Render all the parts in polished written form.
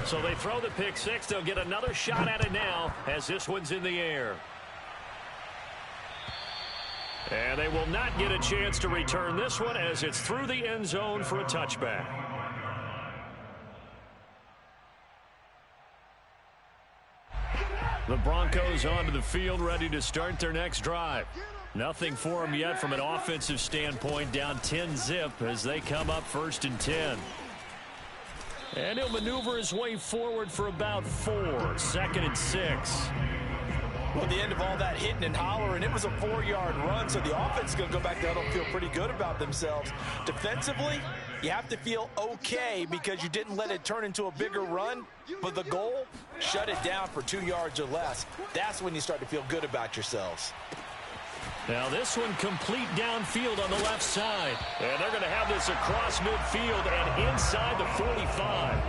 So they throw the pick six. They'll get another shot at it now as this one's in the air. And they will not get a chance to return this one as it's through the end zone for a touchback. The Broncos onto the field, ready to start their next drive. Nothing for them yet from an offensive standpoint, down 10-zip as they come up 1st and 10. And he'll maneuver his way forward for about 4, 2nd and 6. Well, the end of all that hitting and hollering, it was a 4-yard run, so the offense is going to go back there and feel pretty good about themselves. Defensively, you have to feel okay because you didn't let it turn into a bigger run, but the goal, shut it down for 2 yards or less. That's when you start to feel good about yourselves. Now this one complete downfield on the left side. And they're going to have this across midfield and inside the 45.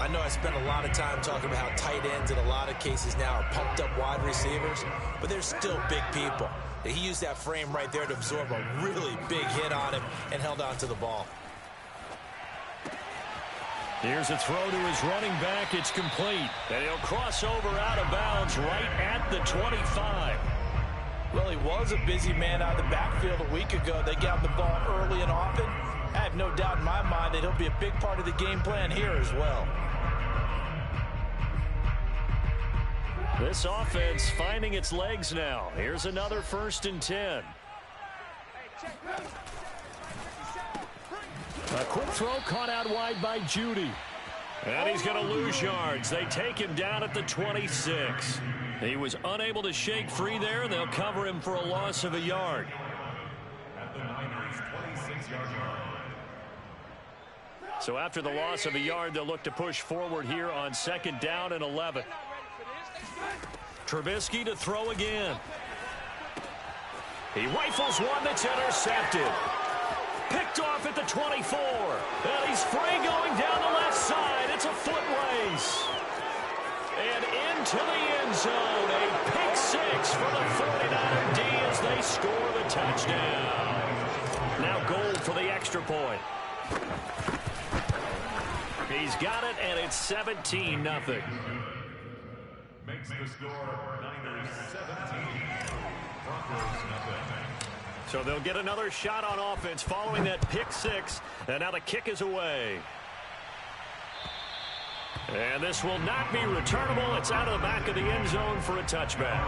I know I spent a lot of time talking about how tight ends in a lot of cases now are pumped up wide receivers, but they're still big people. He used that frame right there to absorb a really big hit on him and held on to the ball. Here's a throw to his running back. It's complete. And he'll cross over out of bounds right at the 25. Well, he was a busy man out of the backfield a week ago. They got the ball early and often. I have no doubt in my mind that he'll be a big part of the game plan here as well. This offense finding its legs now. Here's another 1st and 10. A quick throw caught out wide by Judy. And he's going to lose yards. They take him down at the 26. He was unable to shake free there, and they'll cover him for a loss of a yard. At the Niners' 26-yard line. So after the loss of a yard, they'll look to push forward here on 2nd down and 11. Trubisky to throw again. He rifles one that's intercepted. Picked off at the 24. And he's free going down the left side. It's a foot race. And into the end zone. A pick six for the 49er D as they score the touchdown. Now goal for the extra point. He's got it, and it's 17-0. Makes the score Niners 17, Broncos nothing. So they'll get another shot on offense following that pick six, and now the kick is away. And this will not be returnable. It's out of the back of the end zone for a touchback.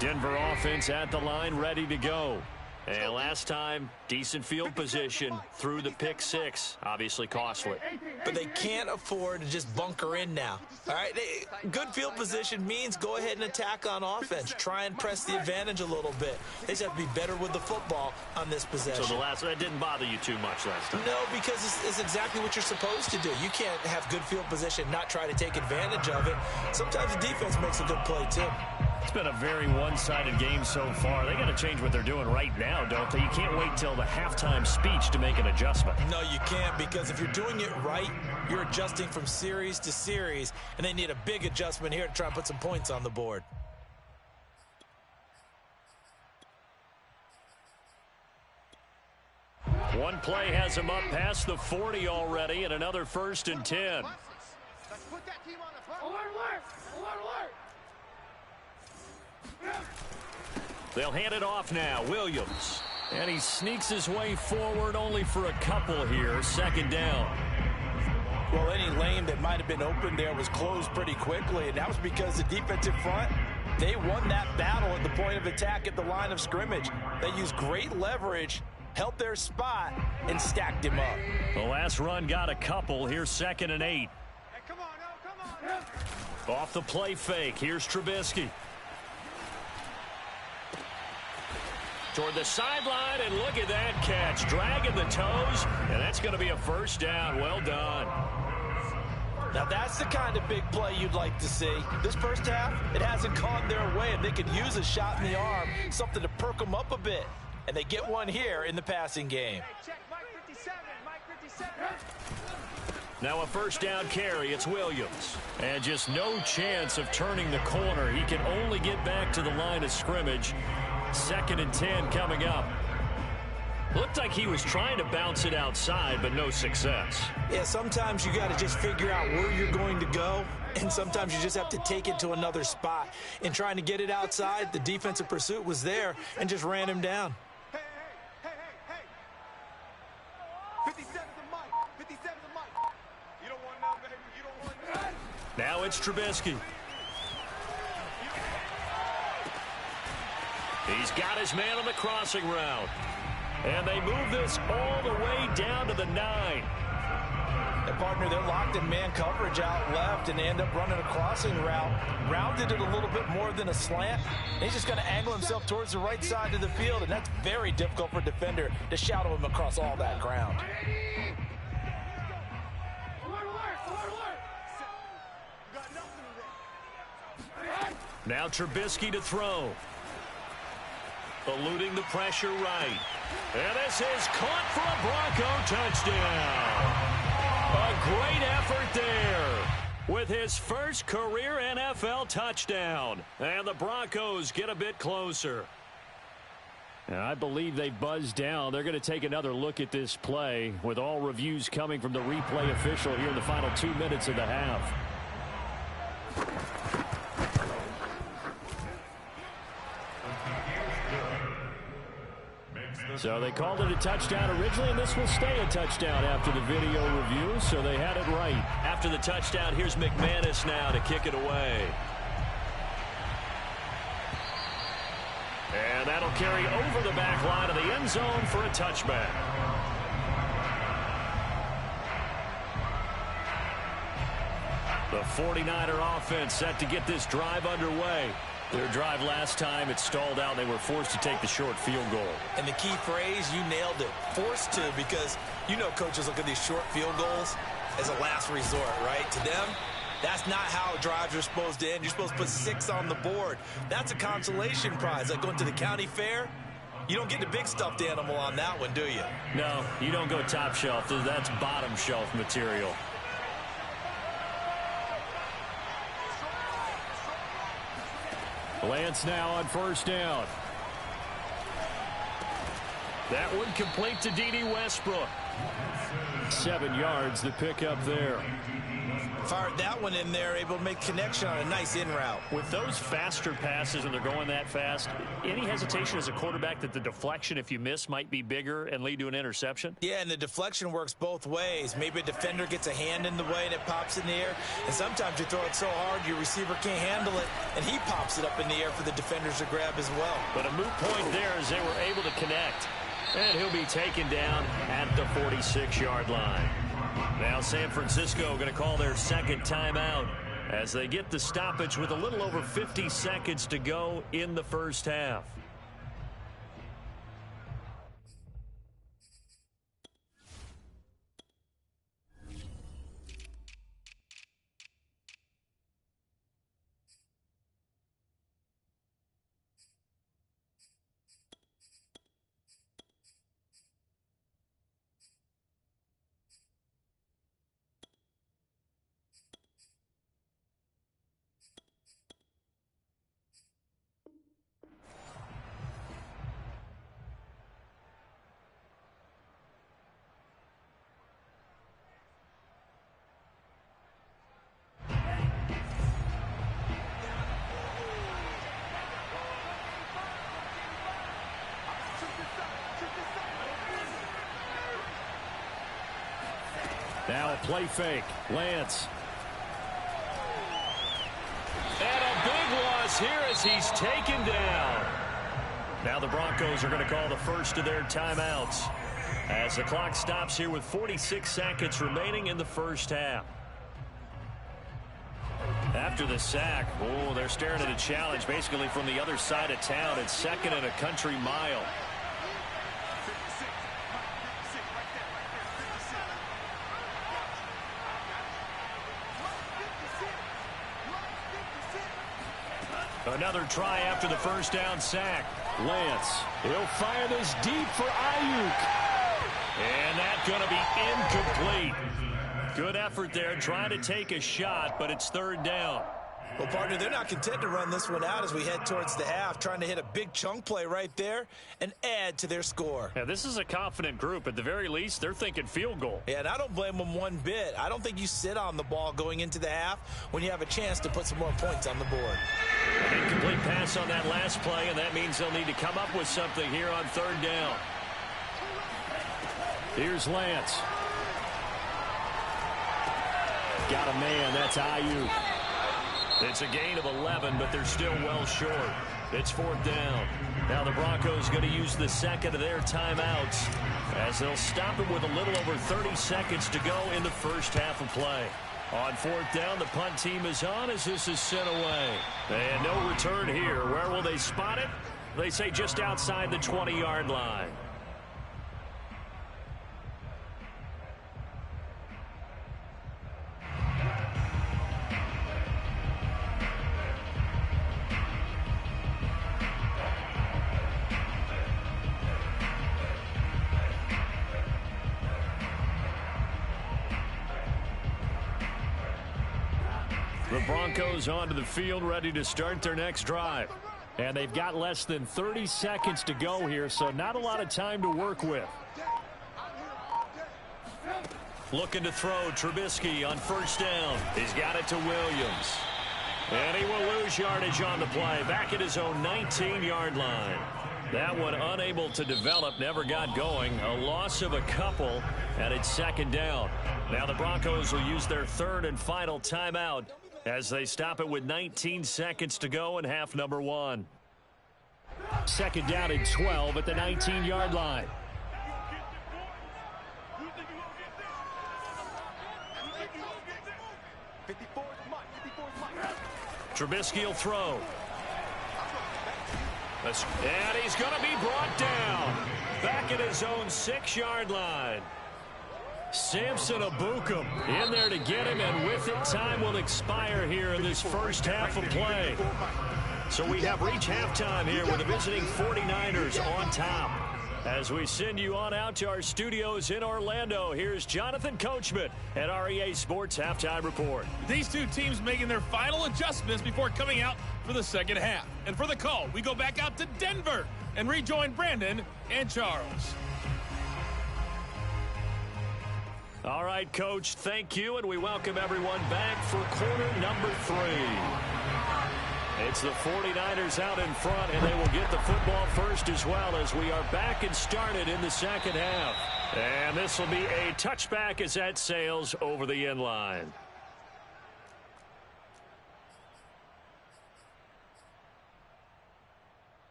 Denver offense at the line, ready to go. And last time, decent field position through the pick six. Obviously costly. But they can't afford to just bunker in now. All right, good field position means go ahead and attack on offense. Try and press the advantage a little bit. They just have to be better with the football on this possession. So that didn't bother you too much last time? No, because it's exactly what you're supposed to do. You can't have good field position, not try to take advantage of it. Sometimes the defense makes a good play, too. It's been a very one-sided game so far. They got to change what they're doing right now, don't they? You can't wait till the halftime speech to make an adjustment. No, you can't, because if you're doing it right, you're adjusting from series to series, and they need a big adjustment here to try and put some points on the board. One play has him up past the 40 already, and another 1st and 10. Let's put that team on the front. Alert! They'll hand it off now. Williams. And he sneaks his way forward only for a couple here. 2nd down. Well, any lane that might have been open there was closed pretty quickly, and that was because the defensive front, they won that battle at the point of attack at the line of scrimmage. They used great leverage, held their spot, and stacked him up. The last run got a couple. Here's 2nd and 8. Hey, come on, now, come on. Off the play fake. Here's Trubisky. Toward the sideline, and look at that catch. Dragging the toes, and that's going to be a 1st down. Well done. Now that's the kind of big play you'd like to see. This first half, it hasn't gone their way, and they could use a shot in the arm, something to perk them up a bit. And they get one here in the passing game. Hey, check Mike 57, Mike 57. Now a first down carry. It's Williams. And just no chance of turning the corner. He can only get back to the line of scrimmage. 2nd and 10 coming up. Looked like he was trying to bounce it outside, but no success. Yeah, sometimes you got to just figure out where you're going to go, and sometimes you just have to take it to another spot. In trying to get it outside, the defensive pursuit was there and just ran him down. Hey. 57 the mic. 57 the mic. You don't want none, baby. You don't want none. Now it's Trubisky. He's got his man on the crossing route. And they move this all the way down to the 9. And partner, they're locked in man coverage out left, and they end up running a crossing route. Rounded it a little bit more than a slant. And he's just going to angle himself towards the right side of the field, and that's very difficult for a defender to shadow him across all that ground. Now Trubisky to throw. Eluding the pressure right. And this is caught for a Bronco touchdown. A great effort there with his first career NFL touchdown. And the Broncos get a bit closer. And I believe they buzzed down. They're going to take another look at this play with all reviews coming from the replay official here in the final 2 minutes of the half. So they called it a touchdown originally, and this will stay a touchdown after the video review, so they had it right. After the touchdown, here's McManus now to kick it away. And that'll carry over the back line of the end zone for a touchback. The 49er offense set to get this drive underway. Their drive last time, it stalled out. They were forced to take the short field goal. And the key phrase, you nailed it, forced to, because you know coaches look at these short field goals as a last resort, right? To them, that's not how drives are supposed to end. You're supposed to put 6 on the board. That's a consolation prize. Like going to the county fair, you don't get the big stuffed animal on that one, do you? No, you don't go top shelf. That's bottom shelf material. Lance now on first down. That one complete to D.D. Westbrook. 7 yards, the pickup there. Fired that one in there, able to make connection on a nice in route. With those faster passes and they're going that fast, any hesitation as a quarterback that the deflection, if you miss, might be bigger and lead to an interception? Yeah, and the deflection works both ways. Maybe a defender gets a hand in the way and it pops in the air. And sometimes you throw it so hard your receiver can't handle it, and he pops it up in the air for the defenders to grab as well. But a moot point there as they were able to connect. And he'll be taken down at the 46-yard line. Now San Francisco going to call their second timeout as they get the stoppage with a little over 50 seconds to go in the first half. Now a play fake. Lance. And a big loss here as he's taken down. Now the Broncos are going to call the first of their timeouts as the clock stops here with 46 seconds remaining in the first half. After the sack, they're staring at a challenge basically from the other side of town. It's 2nd and a country mile. Another try after the first down sack. Lance, he'll fire this deep for Ayuk. And that's going to be incomplete. Good effort there trying to take a shot, but it's third down. Well, partner, they're not content to run this one out as we head towards the half, trying to hit a big chunk play right there and add to their score. Yeah, this is a confident group. At the very least, they're thinking field goal. Yeah, and I don't blame them one bit. I don't think you sit on the ball going into the half when you have a chance to put some more points on the board. An incomplete pass on that last play, and that means they'll need to come up with something here on third down. Here's Lance. Got a man. That's Ayuk. It's a gain of 11, but they're still well short. It's fourth down. Now the Broncos going to use the second of their timeouts as they'll stop it with a little over 30 seconds to go in the first half of play. On fourth down, the punt team is on as this is sent away. And no return here. Where will they spot it? They say just outside the 20-yard line. The Broncos onto the field ready to start their next drive. And they've got less than 30 seconds to go here, so not a lot of time to work with. Looking to throw Trubisky on first down. He's got it to Williams. And he will lose yardage on the play. Back at his own 19-yard line. That one unable to develop, never got going. A loss of a couple, and it's second down. Now the Broncos will use their third and final timeout as they stop it with 19 seconds to go in half number one. Second down and 12 at the 19-yard line. Trubisky will throw. And he's going to be brought down. Back at his own 6-yard line. Samson Abukum in there to get him, and with it, time will expire here in this first half of play. So we have reached halftime here with the visiting 49ers on top. As we send you on out to our studios in Orlando, here's Jonathan Coachman at REA Sports Halftime Report. These two teams making their final adjustments before coming out for the second half. And for the call, we go back out to Denver and rejoin Brandon and Charles. All right, Coach, thank you, and we welcome everyone back for quarter number 3. It's the 49ers out in front, and they will get the football first as well as we are back and started in the second half. And this will be a touchback as that sails over the end line.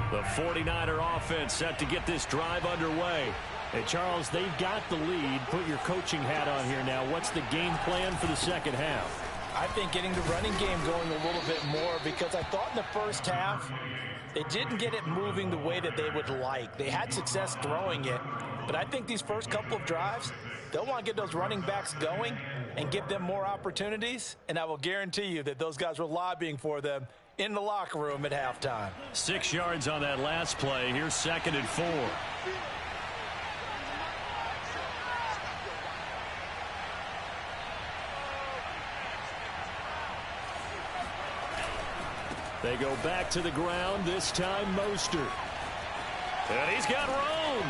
The 49er offense set to get this drive underway. Hey, Charles, they've got the lead. Put your coaching hat on here now. What's the game plan for the second half? I think getting the running game going a little bit more, because I thought in the first half they didn't get it moving the way that they would like. They had success throwing it, but I think these first couple of drives, they'll want to get those running backs going and give them more opportunities, and I will guarantee you that those guys were lobbying for them in the locker room at halftime. 6 yards on that last play. Here's 2nd and 4. They go back to the ground, this time Mostert. And he's got room.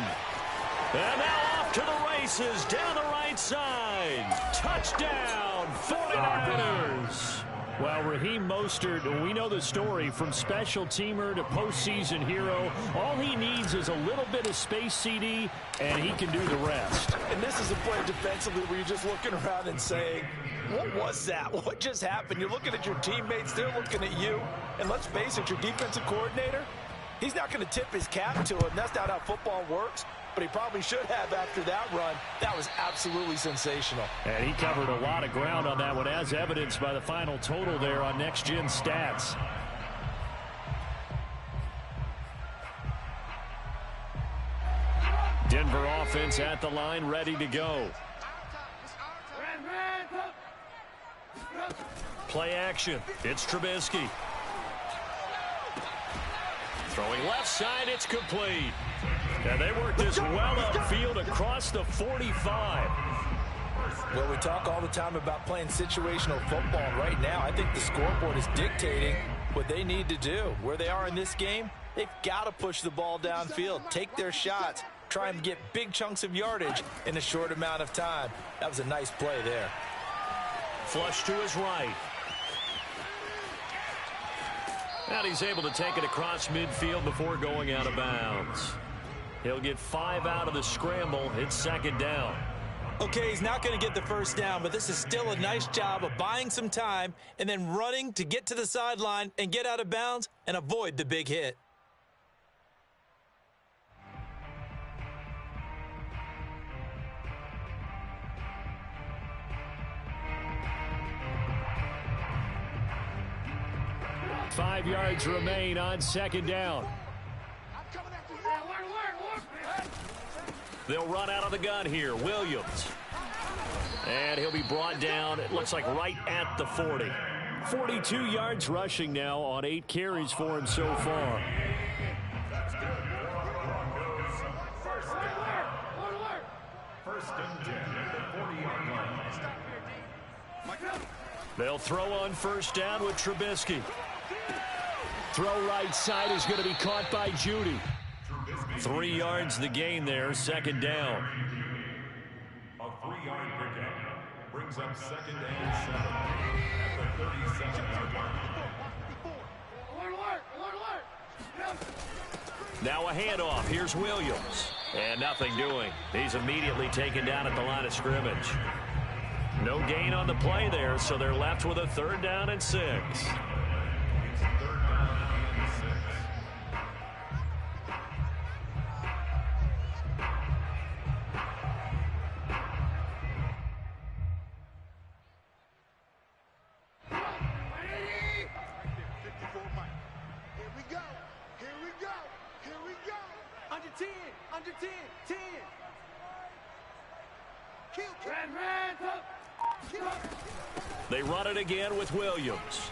And now off to the races, down the right side. Touchdown, 49ers. Well, Raheem Mostert, we know the story, from special teamer to postseason hero. All he needs is a little bit of space, CD, and he can do the rest. And this is a play defensively where you're just looking around and saying, what was that? What just happened? You're looking at your teammates, they're looking at you. And let's face it, your defensive coordinator, he's not going to tip his cap to him. That's not how football works. But he probably should have after that run. That was absolutely sensational. And he covered a lot of ground on that one, as evidenced by the final total there on Next Gen Stats. Denver offense at the line, ready to go. Play action. It's Trubisky. Throwing left side, it's complete. And they work this well upfield across the 45. Well, we talk all the time about playing situational football. Right now, I think the scoreboard is dictating what they need to do. Where they are in this game, they've got to push the ball downfield, take their shots, try and get big chunks of yardage in a short amount of time. That was a nice play there. Flush to his right. And he's able to take it across midfield before going out of bounds. He'll get 5 out of the scramble. It's second down. Okay, he's not going to get the first down, but this is still a nice job of buying some time and then running to get to the sideline and get out of bounds and avoid the big hit. Five yards remain on second down. They'll run out of the gun here. Williams. And he'll be brought down, it looks like, right at the 40. 42 yards rushing now on 8 carries for him so far. First and 10 at the 40-yard line. They'll throw on first down with Trubisky. Throw right side is going to be caught by Judy. 3 yards the gain there, second down. A 3-yard pickup brings up second and 7 at the 37-yard line. Now a handoff. Here's Williams. And nothing doing. He's immediately taken down at the line of scrimmage. No gain on the play there, so they're left with a 3rd down and 6. They run it again with Williams.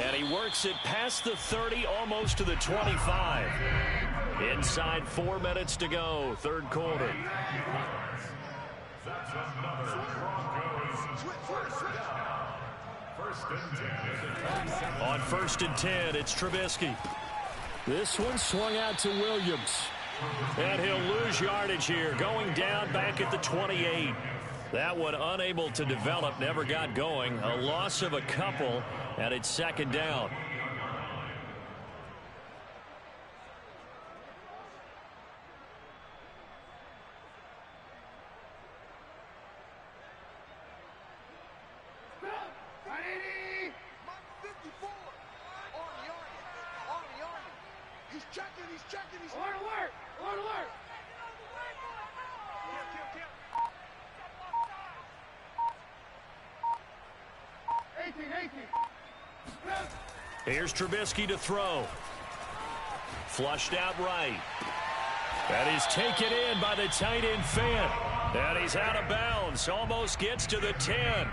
And he works it past the 30, almost to the 25. Inside 4 minutes to go, third quarter. That's another Broncos first down. First and 10 at the 37. On first and 10, it's Trubisky. This one swung out to Williams. And he'll lose yardage here, going down back at the 28. That one unable to develop, never got going. A loss of a couple, and it's second down. Here's Trubisky to throw. Flushed out right. And he's taken in by the tight end Fant. And he's out of bounds. Almost gets to the 10.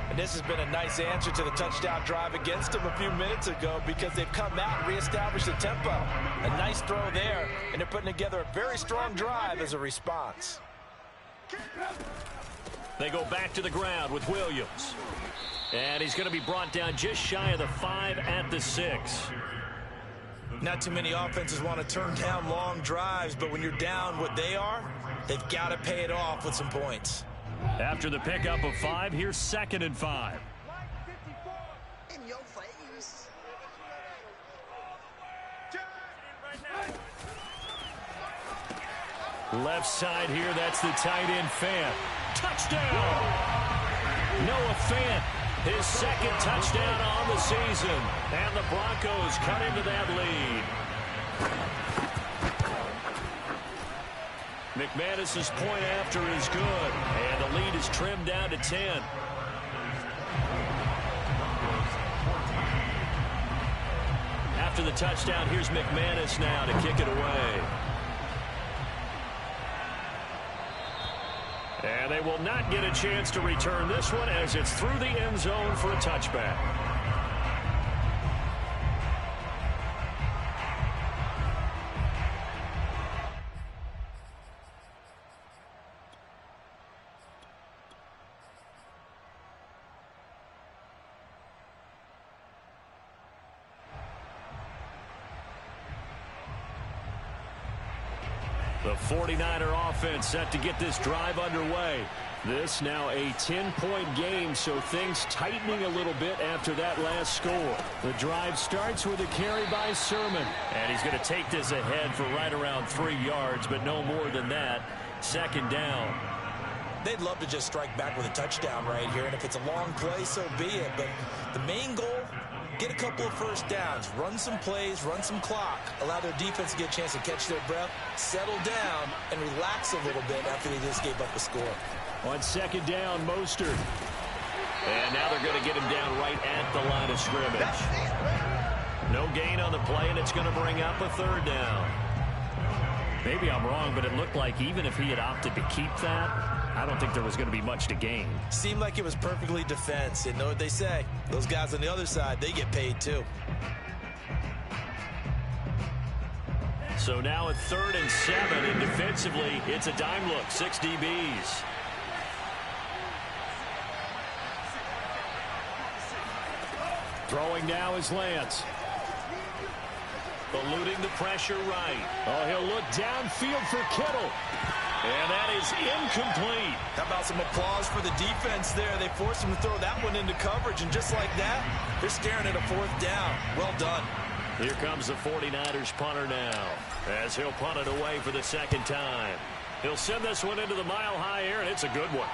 And this has been a nice answer to the touchdown drive against them a few minutes ago because they've come out and reestablished the tempo. A nice throw there, and they're putting together a very strong drive as a response. They go back to the ground with Williams. And he's going to be brought down just shy of the 5 at the 6. Not too many offenses want to turn down long drives, but when you're down what they are, they've got to pay it off with some points. After the pickup of 5, here's second and 5. In your face. Left side here, that's the tight end Fant. Touchdown! Noah Fant, his second touchdown on the season. And the Broncos cut into that lead. McManus's point after is good. And the lead is trimmed down to 10. After the touchdown, here's McManus now to kick it away. And they will not get a chance to return this one as it's through the end zone for a touchback. The 49er offense set to get this drive underway. This now a 10-point game, so things tightening a little bit after that last score. The drive starts with a carry by Sermon. And he's going to take this ahead for right around 3 yards, but no more than that. Second down. They'd love to just strike back with a touchdown right here, and if it's a long play, so be it. But the main goal, get a couple of first downs, run some plays, run some clock, allow their defense to get a chance to catch their breath, settle down, and relax a little bit after they just gave up a score. On second down, Mostert. And now they're going to get him down right at the line of scrimmage. No gain on the play, and it's going to bring up a third down. Maybe I'm wrong, but it looked like even if he had opted to keep that, I don't think there was going to be much to gain. Seemed like it was perfectly defense. You know what they say. Those guys on the other side, they get paid too. So now at 3rd and 7, and defensively, it's a dime look. 6 DBs. Throwing now is Lance. Eluding the pressure right. Oh, he'll look downfield for Kittle. And that is incomplete. How about some applause for the defense there? They forced him to throw that one into coverage, and just like that, they're staring at a 4th down. Well done. Here comes the 49ers punter now, as he'll punt it away for the second time. He'll send this one into the mile-high air, and it's a good one.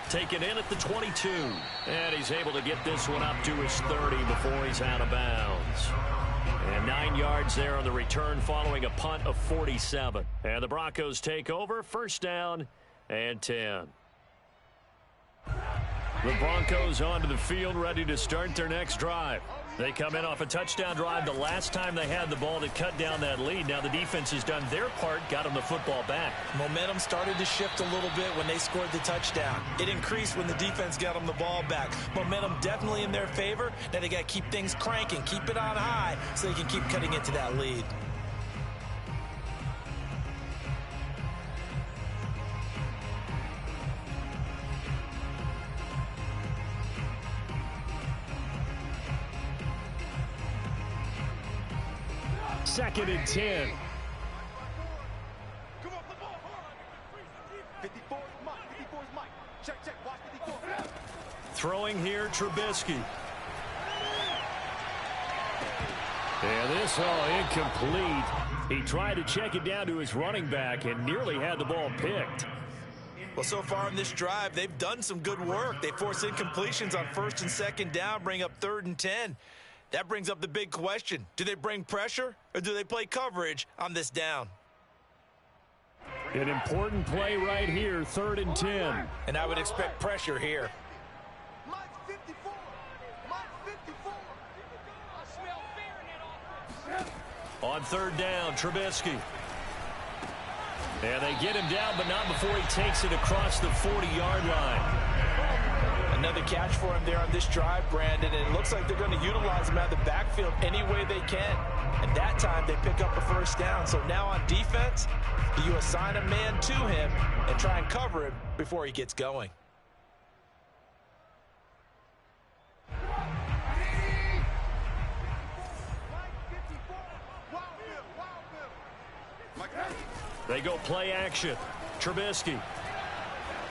Taken in at the 22. And he's able to get this one up to his 30 before he's out of bounds. And 9 yards there on the return following a punt of 47. And the Broncos take over, 1st down and 10. The Broncos onto the field, ready to start their next drive. They come in off a touchdown drive the last time they had the ball to cut down that lead. Now the defense has done their part, got them the football back. Momentum started to shift a little bit when they scored the touchdown. It increased when the defense got them the ball back. Momentum definitely in their favor. Now they got to keep things cranking, keep it on high so they can keep cutting into that lead. Second and 10. Come on, the ball hard. 54 is Mike. 54 is Mike. Check, watch 54. Throwing here, Trubisky. And this all incomplete. He tried to check it down to his running back and nearly had the ball picked. Well, so far in this drive, they've done some good work. They force incompletions on 1st and 2nd down, bring up 3rd and 10. That brings up the big question. Do they bring pressure or do they play coverage on this down? An important play right here, 3rd and 10. And I would expect pressure here. Mike's 54. Mike's 54. On 3rd down, Trubisky. And they get him down, but not before he takes it across the 40-yard line. Another catch for him there on this drive, Brandon, and it looks like they're going to utilize him out of the backfield any way they can. And that time they pick up a 1st down. So now on defense, do you assign a man to him and try and cover him before he gets going? They go play action. Trubisky.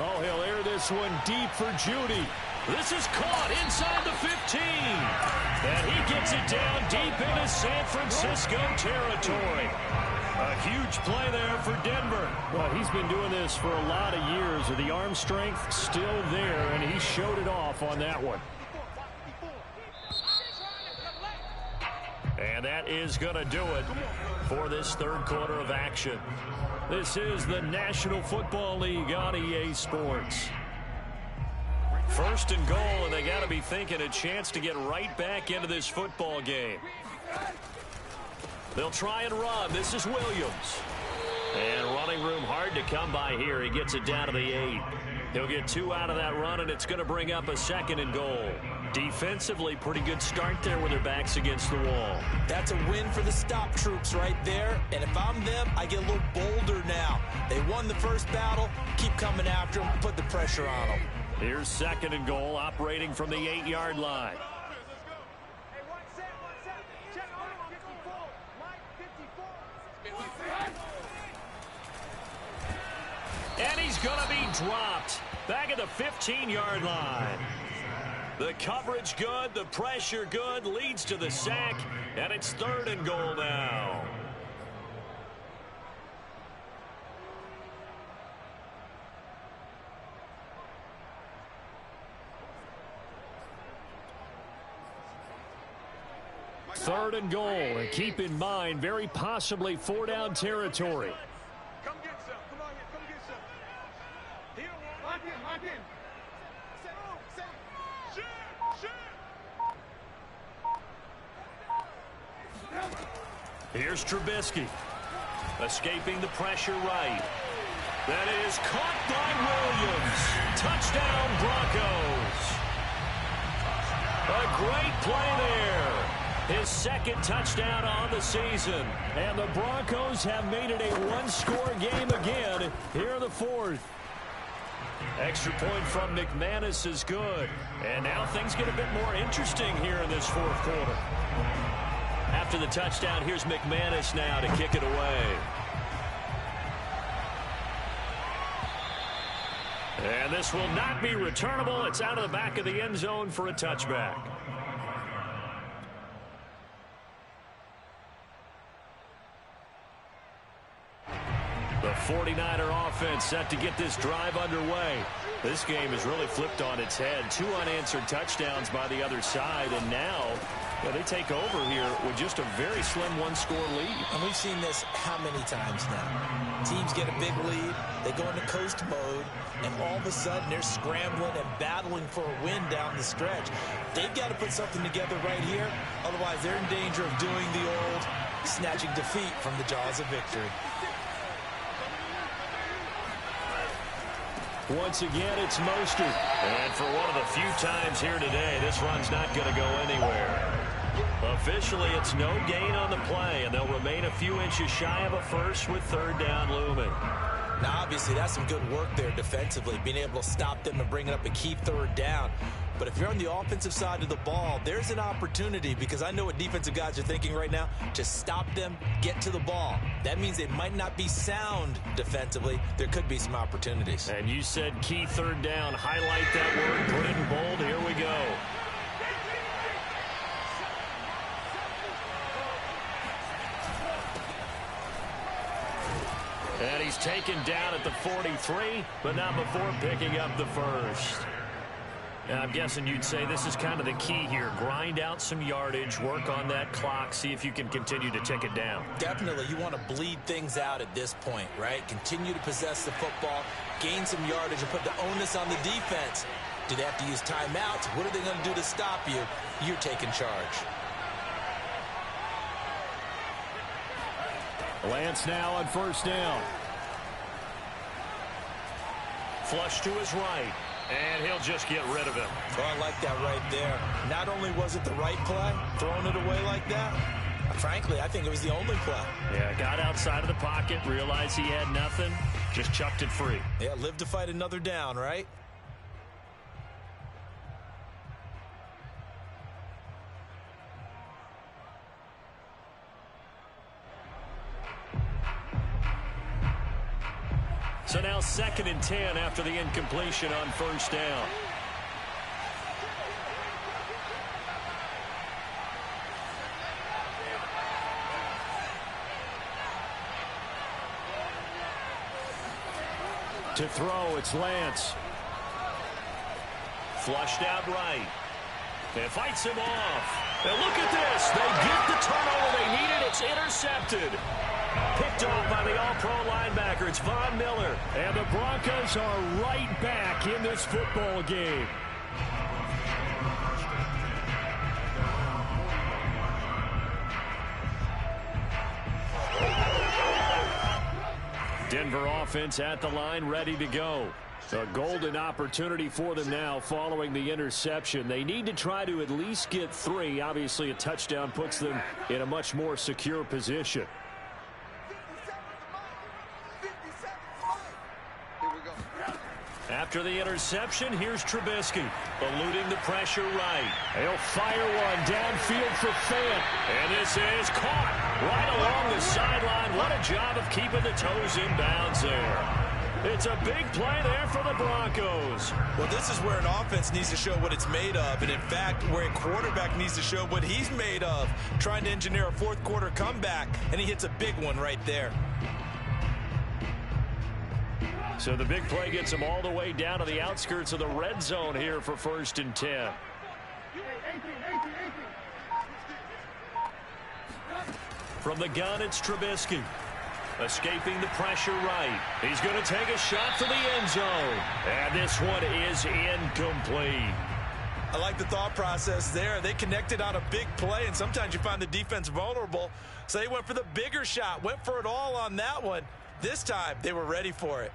Oh, he'll air this one deep for Judy. This is caught inside the 15. And he gets it down deep into San Francisco territory. A huge play there for Denver. Well, he's been doing this for a lot of years. The arm strength still there, and he showed it off on that one. And that is going to do it for this 3rd quarter of action. This is the National Football League on EA Sports. 1st and goal, and they got to be thinking a chance to get right back into this football game. They'll try and run. This is Williams. And running room hard to come by here. He gets it down to the 8. He'll get 2 out of that run, and it's going to bring up a 2nd and goal. Defensively, pretty good start there with their backs against the wall. That's a win for the stop troops right there. And if I'm them, I get a little bolder now. They won the first battle. Keep coming after them. Put the pressure on them. Here's 2nd and goal, operating from the 8-yard line. Hey, one set. Check on 54. Mike 54. is going to be dropped. Back at the 15-yard line. The coverage good, the pressure good, leads to the sack, and it's 3rd and goal now. Third and goal, and keep in mind, very possibly 4-down territory. Come get some. Come on here. Come get some. Here, lock in. Lock in. Shoot. Here's Trubisky. Escaping the pressure right. That is caught by Williams. Touchdown, Broncos. A great play there. His 2nd touchdown on the season. And the Broncos have made it a one-score game again here in the 4th. Extra point from McManus is good. And now things get a bit more interesting here in this 4th quarter. After the touchdown, here's McManus now to kick it away. And this will not be returnable. It's out of the back of the end zone for a touchback. The 49er offense set to get this drive underway. This game is really flipped on its head. 2 unanswered touchdowns by the other side, and now they take over here with just a very slim one-score lead. And we've seen this how many times now? Teams get a big lead, they go into coast mode, and all of a sudden they're scrambling and battling for a win down the stretch. They've got to put something together right here, otherwise they're in danger of doing the old snatching defeat from the jaws of victory. Once again, it's Mostert. And for one of the few times here today, this run's not going to go anywhere. Officially, it's no gain on the play, and they'll remain a few inches shy of a first with 3rd down looming. Now, obviously, that's some good work there defensively, being able to stop them and bring it up a key 3rd down. But if you're on the offensive side of the ball, there's an opportunity, because I know what defensive guys are thinking right now. Just stop them, get to the ball. That means they might not be sound defensively. There could be some opportunities. And you said key 3rd down. Highlight that word, put it in bold. Here we go. And he's taken down at the 43, but not before picking up the first. And I'm guessing you'd say this is kind of the key here. Grind out some yardage, work on that clock, see if you can continue to tick it down. Definitely. You want to bleed things out at this point, right? Continue to possess the football, gain some yardage, and put the onus on the defense. Do they have to use timeouts? What are they going to do to stop you? You're taking charge. Lance now on 1st down. Flush to his right. And he'll just get rid of him. Oh, I like that right there. Not only was it the right play, throwing it away like that, frankly, I think it was the only play. Yeah, got outside of the pocket, realized he had nothing, just chucked it free. Yeah, live to fight another down, right? So now 2nd and 10 after the incompletion on 1st down. To throw, it's Lance. Flushed out right. And fights him off. And look at this. They get the turnover they needed. It's intercepted. Picked off by the all-pro linebacker. It's Von Miller. And the Broncos are right back in this football game. Denver offense at the line, ready to go. A golden opportunity for them now following the interception. They need to try to at least get 3. Obviously, a touchdown puts them in a much more secure position. After the interception, here's Trubisky, eluding the pressure right. He'll fire one downfield for Fant. And this is caught right along the sideline. What a job of keeping the toes in bounds there. It's a big play there for the Broncos. Well, this is where an offense needs to show what it's made of, and in fact, where a quarterback needs to show what he's made of, trying to engineer a fourth quarter comeback, and he hits a big one right there. So the big play gets him all the way down to the outskirts of the red zone here for 1st and 10. From the gun, it's Trubisky. Escaping the pressure right. He's going to take a shot for the end zone. And this one is incomplete. I like the thought process there. They connected on a big play, and sometimes you find the defense vulnerable. So they went for the bigger shot, went for it all on that one. This time, they were ready for it.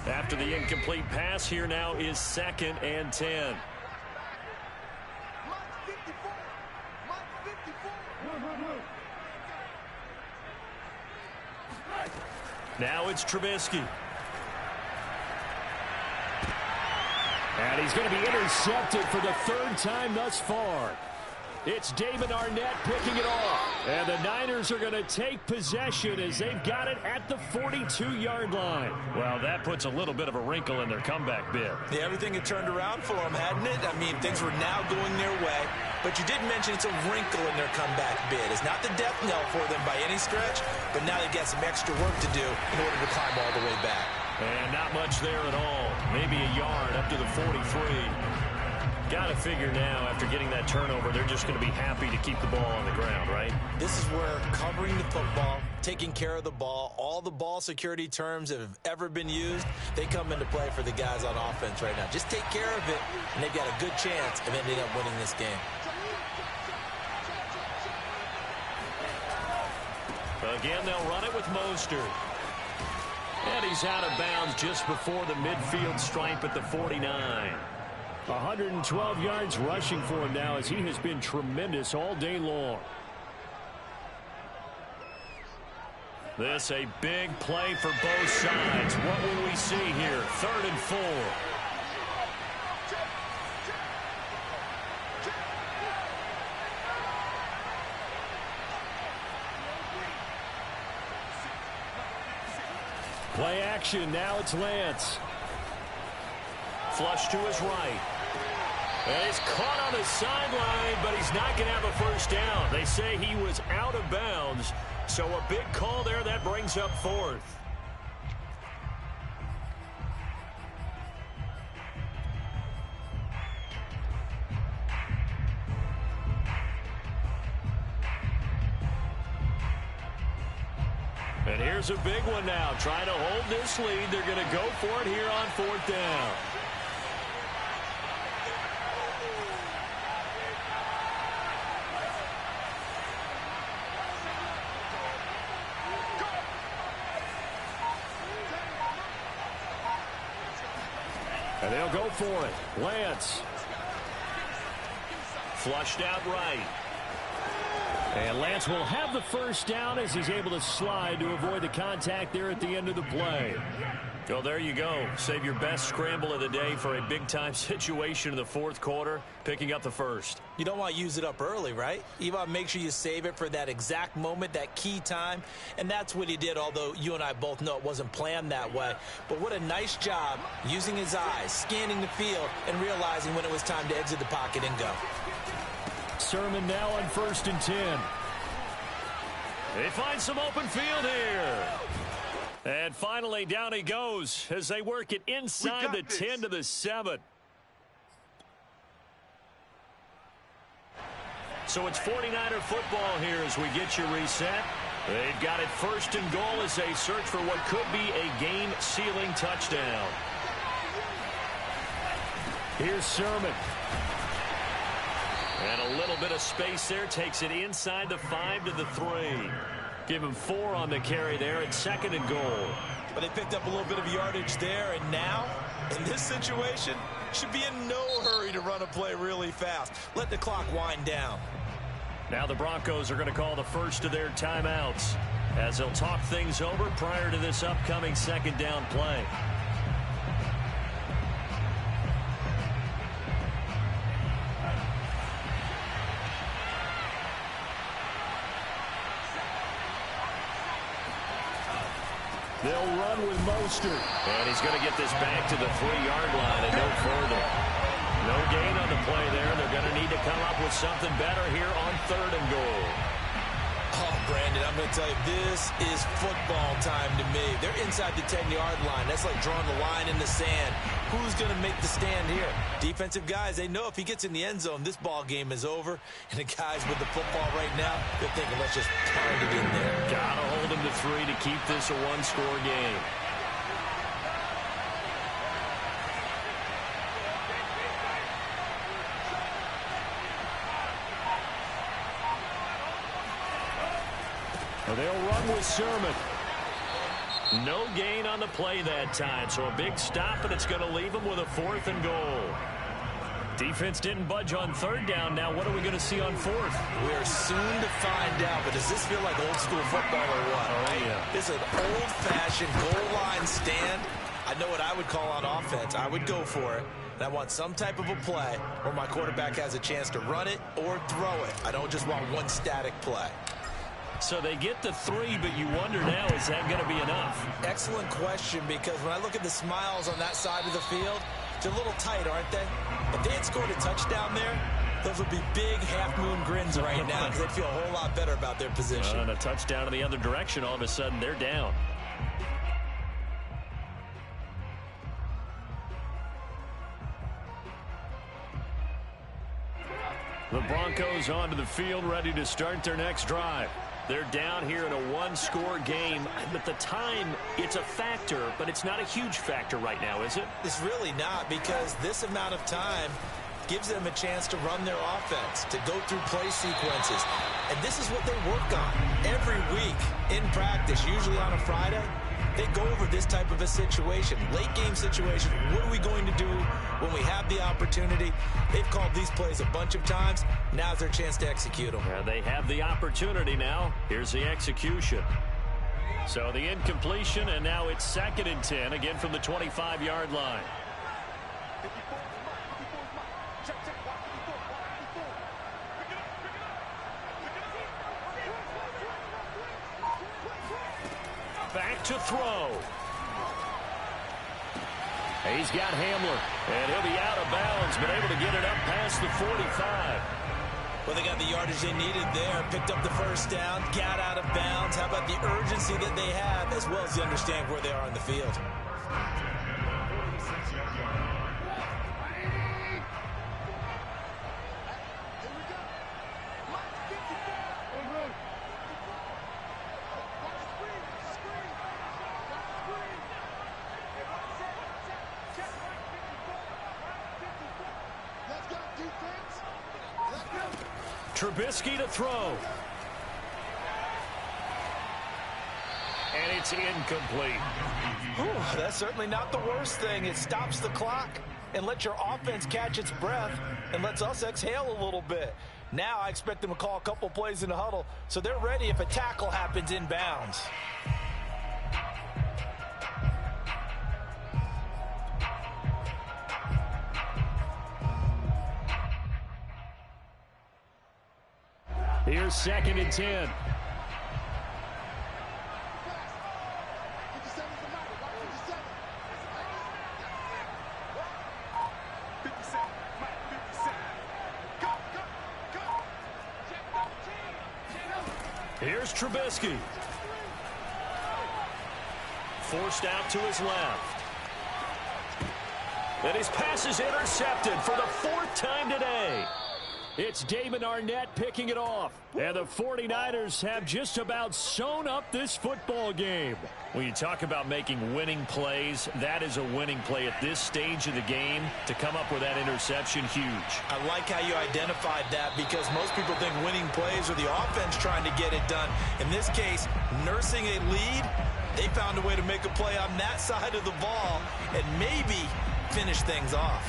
After the incomplete pass, here now is 2nd and 10. Now it's Trubisky. And he's going to be intercepted for the 3rd time thus far. It's David Arnett picking it off. And the Niners are going to take possession as they've got it at the 42-yard line. Well, that puts a little bit of a wrinkle in their comeback bid. Yeah, everything had turned around for them, hadn't it? I mean, things were now going their way. But you did mention it's a wrinkle in their comeback bid. It's not the death knell for them by any stretch, but now they've got some extra work to do in order to climb all the way back. And not much there at all. Maybe a yard up to the 43. Got to figure now, after getting that turnover, they're just going to be happy to keep the ball on the ground, right? This is where covering the football, taking care of the ball, all the ball security terms that have ever been used, they come into play for the guys on offense right now. Just take care of it, and they've got a good chance of ending up winning this game. Again, they'll run it with Mostert. And he's out of bounds just before the midfield stripe at the 49. 112 yards rushing for him now as he has been tremendous all day long. This a big play for both sides. What will we see here? 3rd and 4. Play action. Now it's Lance. Flush to his right. And he's caught on the sideline, but he's not going to have a first down. They say he was out of bounds, so a big call there that brings up 4th. And here's a big one now. Trying to hold this lead. They're going to go for it here on 4th down. And they'll go for it. Lance. Flushed out right. And Lance will have the first down as he's able to slide to avoid the contact there at the end of the play. Well, there you go. Save your best scramble of the day for a big-time situation in the 4th quarter, picking up the first. You don't want to use it up early, right? You want to make sure you save it for that exact moment, that key time. And that's what he did, although you and I both know it wasn't planned that way. But what a nice job using his eyes, scanning the field, and realizing when it was time to exit the pocket and go. Sermon now on 1st and 10. They find some open field here. And finally, down he goes as they work it inside the 10 to the 7. So it's 49er football here as we get you reset. They've got it 1st and goal as they search for what could be a game-sealing touchdown. Here's Sermon. And a little bit of space there takes it inside the 5 to the 3. Give him 4 on the carry there at 2nd and goal. But they picked up a little bit of yardage there, and now, in this situation, should be in no hurry to run a play really fast. Let the clock wind down. Now the Broncos are going to call the first of their timeouts as they'll talk things over prior to this upcoming 2nd down play. They'll run with Mostert. And he's going to get this back to the 3-yard line and no further. No gain on the play there. They're going to need to come up with something better here on 3rd and goal. Oh, Brandon, I'm going to tell you, this is football time to me. They're inside the 10-yard line. That's like drawing the line in the sand. Who's going to make the stand here? Defensive guys, they know if he gets in the end zone, this ball game is over. And the guys with the football right now, they're thinking, let's just pound it in there. Got to hold him to 3 to keep this a 1-score game. They'll run with Sermon. No gain on the play that time, so a big stop, and it's going to leave them with a 4th and goal. Defense didn't budge on 3rd down. Now what are we going to see on 4th? We are soon to find out, but does this feel like old school football or what? Oh, yeah. This is an old-fashioned goal line stand. I know what I would call on offense. I would go for it. And I want some type of a play where my quarterback has a chance to run it or throw it. I don't just want one static play. So they get the 3, but you wonder now, is that going to be enough? Excellent question, because when I look at the smiles on that side of the field, they're a little tight, aren't they? If they had scored a touchdown there, those would be big half-moon grins right now because they'd feel a whole lot better about their position. And a touchdown in the other direction, all of a sudden they're down. The Broncos onto the field, ready to start their next drive. They're down here in a 1-score game. But the time, it's a factor, but it's not a huge factor right now, is it? It's really not, because this amount of time gives them a chance to run their offense, to go through play sequences. And this is what they work on every week in practice, usually on a Friday. They go over this type of a situation, late game situation. What are we going to do when we have the opportunity? They've called these plays a bunch of times. Now's their chance to execute them. Yeah, they have the opportunity now. Here's the execution. So the incompletion, and now it's 2nd and 10, again from the 25-yard line. Back to throw. He's got Hamler, and he'll be out of bounds, but able to get it up past the 45. Well, they got the yardage they needed there, picked up the 1st down, got out of bounds. How about the urgency that they have, as well as the understanding where they are on the field? Trubisky to throw. And it's incomplete. Whew, that's certainly not the worst thing. It stops the clock and lets your offense catch its breath and lets us exhale a little bit. Now I expect them to call a couple plays in the huddle so they're ready if a tackle happens in bounds. Here's 2nd and 10. Here's Trubisky. Forced out to his left. And his pass is intercepted for the 4th time today. It's Damon Arnett picking it off. And the 49ers have just about sewn up this football game. When you talk about making winning plays, that is a winning play at this stage of the game. To come up with that interception, huge. I like how you identified that, because most people think winning plays are the offense trying to get it done. In this case, nursing a lead, they found a way to make a play on that side of the ball and maybe finish things off.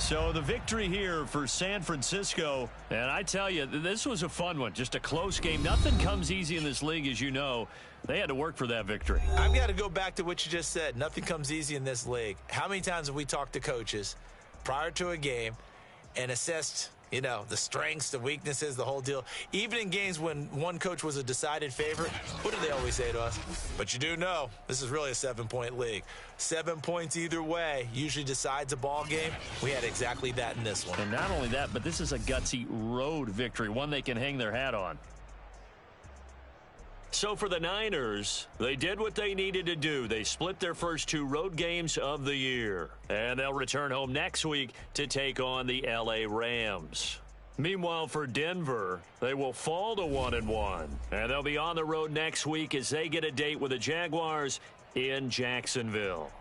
So the victory here for San Francisco. And I tell you, this was a fun one. Just a close game. Nothing comes easy in this league, as you know. They had to work for that victory. I've got to go back to what you just said. Nothing comes easy in this league. How many times have we talked to coaches prior to a game and assessed, you know, the strengths, the weaknesses, the whole deal? Even in games when one coach was a decided favorite, what do they always say to us? But you do know this is really a 7-point league. 7 points either way usually decides a ball game. We had exactly that in this one. And not only that, but this is a gutsy road victory, one they can hang their hat on. So for the Niners, they did what they needed to do. They split their first 2 road games of the year. And they'll return home next week to take on the LA Rams. Meanwhile, for Denver, they will fall to 1-1. And they'll be on the road next week as they get a date with the Jaguars in Jacksonville.